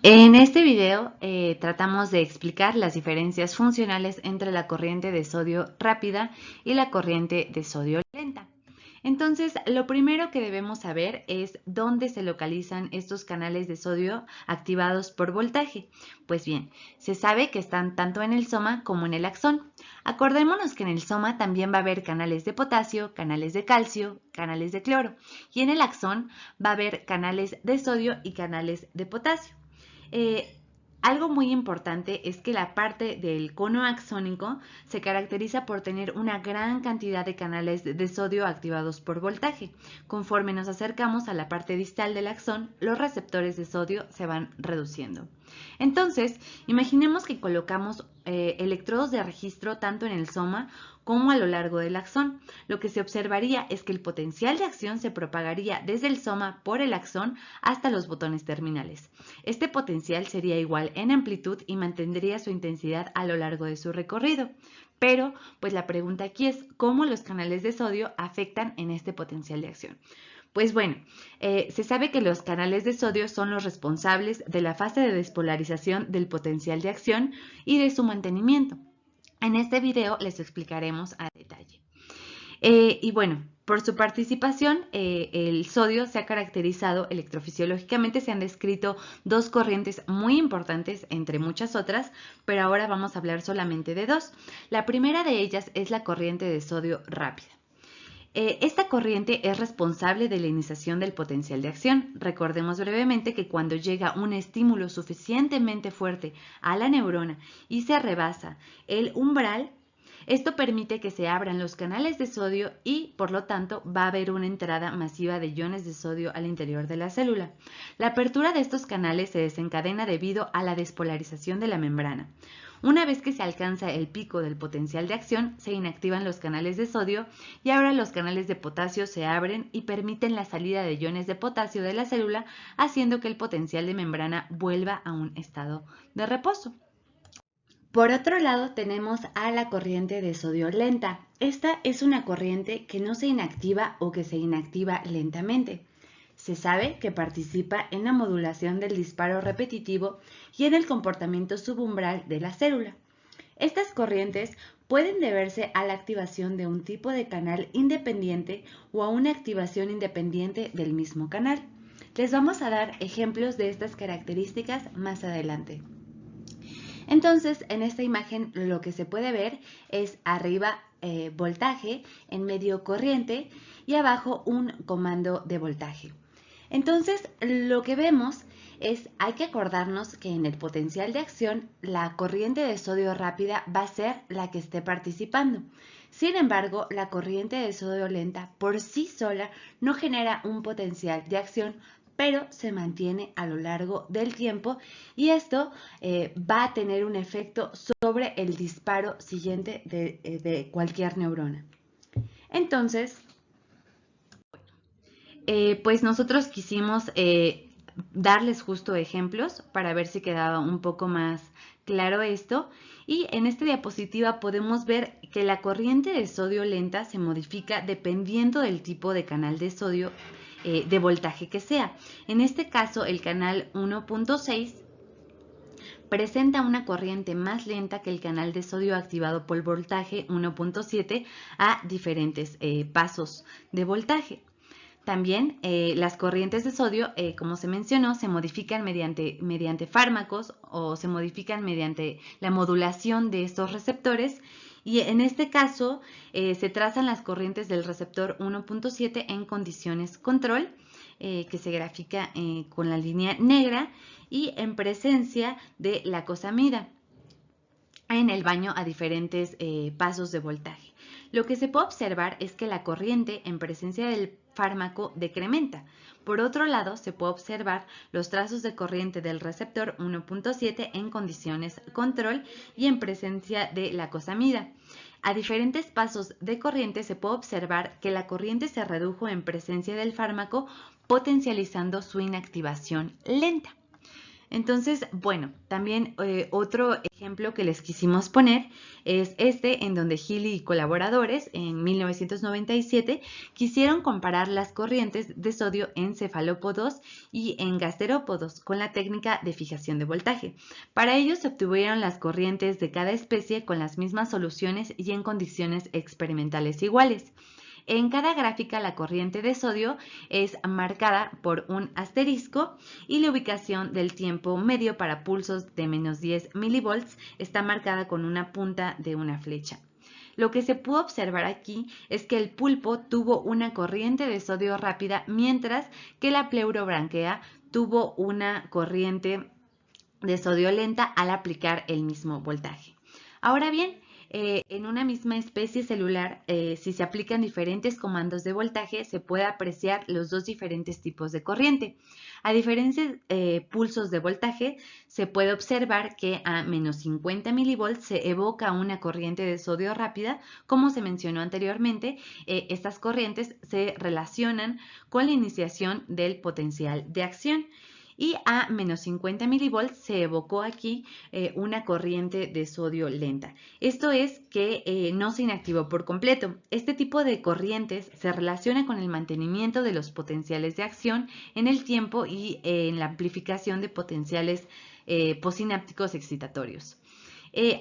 En este video tratamos de explicar las diferencias funcionales entre la corriente de sodio rápida y la corriente de sodio lenta. Entonces, lo primero que debemos saber es dónde se localizan estos canales de sodio activados por voltaje. Pues bien, se sabe que están tanto en el soma como en el axón. Acordémonos que en el soma también va a haber canales de potasio, canales de calcio, canales de cloro. Y en el axón va a haber canales de sodio y canales de potasio. Eh, Algo muy importante es que la parte del cono axónico se caracteriza por tener una gran cantidad de canales de sodio activados por voltaje. Conforme nos acercamos a la parte distal del axón, los receptores de sodio se van reduciendo. Entonces, imaginemos que colocamos electrodos de registro tanto en el soma como a lo largo del axón. Lo que se observaría es que el potencial de acción se propagaría desde el soma por el axón hasta los botones terminales. Este potencial sería igual en amplitud y mantendría su intensidad a lo largo de su recorrido. Pero, pues la pregunta aquí es, ¿cómo los canales de sodio afectan en este potencial de acción? Pues bueno, se sabe que los canales de sodio son los responsables de la fase de despolarización del potencial de acción y de su mantenimiento. En este video les explicaremos a detalle. Y bueno, por su participación, el sodio se ha caracterizado electrofisiológicamente, se han descrito dos corrientes muy importantes entre muchas otras, pero ahora vamos a hablar solamente de dos. La primera de ellas es la corriente de sodio rápida. Esta corriente es responsable de la iniciación del potencial de acción. Recordemos brevemente que cuando llega un estímulo suficientemente fuerte a la neurona y se rebasa el umbral, esto permite que se abran los canales de sodio y, por lo tanto, va a haber una entrada masiva de iones de sodio al interior de la célula. La apertura de estos canales se desencadena debido a la despolarización de la membrana. Una vez que se alcanza el pico del potencial de acción, se inactivan los canales de sodio y ahora los canales de potasio se abren y permiten la salida de iones de potasio de la célula, haciendo que el potencial de membrana vuelva a un estado de reposo. Por otro lado, tenemos a la corriente de sodio lenta. Esta es una corriente que no se inactiva o que se inactiva lentamente. Se sabe que participa en la modulación del disparo repetitivo y en el comportamiento subumbral de la célula. Estas corrientes pueden deberse a la activación de un tipo de canal independiente o a una activación independiente del mismo canal. Les vamos a dar ejemplos de estas características más adelante. Entonces, en esta imagen lo que se puede ver es arriba voltaje, en medio corriente y abajo un comando de voltaje. Entonces, lo que vemos es, hay que acordarnos que en el potencial de acción, la corriente de sodio rápida va a ser la que esté participando. Sin embargo, la corriente de sodio lenta por sí sola no genera un potencial de acción, pero se mantiene a lo largo del tiempo y esto va a tener un efecto sobre el disparo siguiente de cualquier neurona. Entonces, pues nosotros quisimos darles justo ejemplos para ver si quedaba un poco más claro esto. Y en esta diapositiva podemos ver que la corriente de sodio lenta se modifica dependiendo del tipo de canal de sodio de voltaje que sea. En este caso, el canal 1.6 presenta una corriente más lenta que el canal de sodio activado por voltaje 1.7 a diferentes pasos de voltaje. También las corrientes de sodio, como se mencionó, se modifican mediante fármacos o se modifican mediante la modulación de estos receptores y en este caso se trazan las corrientes del receptor 1.7 en condiciones control, que se grafica con la línea negra y en presencia de la cosamida en el baño a diferentes pasos de voltaje. Lo que se puede observar es que la corriente en presencia del fármaco decrementa. Por otro lado, se puede observar los trazos de corriente del receptor 1.7 en condiciones control y en presencia de la cosamida. A diferentes pasos de corriente se puede observar que la corriente se redujo en presencia del fármaco, potencializando su inactivación lenta. Entonces, bueno, también otro ejemplo que les quisimos poner es este, en donde Healy y colaboradores en 1997 quisieron comparar las corrientes de sodio en cefalópodos y en gasterópodos con la técnica de fijación de voltaje. Para ello se obtuvieron las corrientes de cada especie con las mismas soluciones y en condiciones experimentales iguales. En cada gráfica la corriente de sodio es marcada por un asterisco y la ubicación del tiempo medio para pulsos de menos 10 milivolts está marcada con una punta de una flecha. Lo que se pudo observar aquí es que el pulpo tuvo una corriente de sodio rápida, mientras que la pleurobranquea tuvo una corriente de sodio lenta al aplicar el mismo voltaje. Ahora bien, en una misma especie celular, si se aplican diferentes comandos de voltaje, se puede apreciar los dos diferentes tipos de corriente. A diferentes pulsos de voltaje, se puede observar que a menos 50 milivolts se evoca una corriente de sodio rápida. Como se mencionó anteriormente, estas corrientes se relacionan con la iniciación del potencial de acción. Y a menos 50 milivolts se evocó aquí una corriente de sodio lenta. Esto es que no se inactivó por completo. Este tipo de corrientes se relaciona con el mantenimiento de los potenciales de acción en el tiempo y en la amplificación de potenciales posinápticos excitatorios.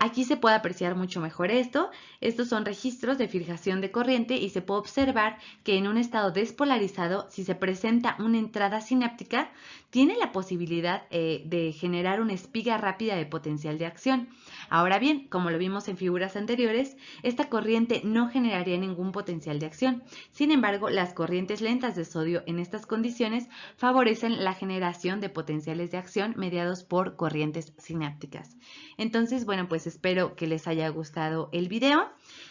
Aquí se puede apreciar mucho mejor esto. Estos son registros de fijación de corriente y se puede observar que en un estado despolarizado, si se presenta una entrada sináptica, tiene la posibilidad de generar una espiga rápida de potencial de acción. Ahora bien, como lo vimos en figuras anteriores, esta corriente no generaría ningún potencial de acción. Sin embargo, las corrientes lentas de sodio en estas condiciones favorecen la generación de potenciales de acción mediados por corrientes sinápticas. Entonces, bueno, pues espero que les haya gustado el video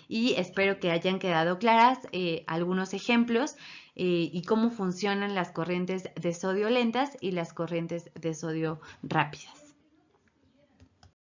y espero que hayan quedado claras algunos ejemplos y cómo funcionan las corrientes de sodio lentas y las corrientes de sodio rápidas.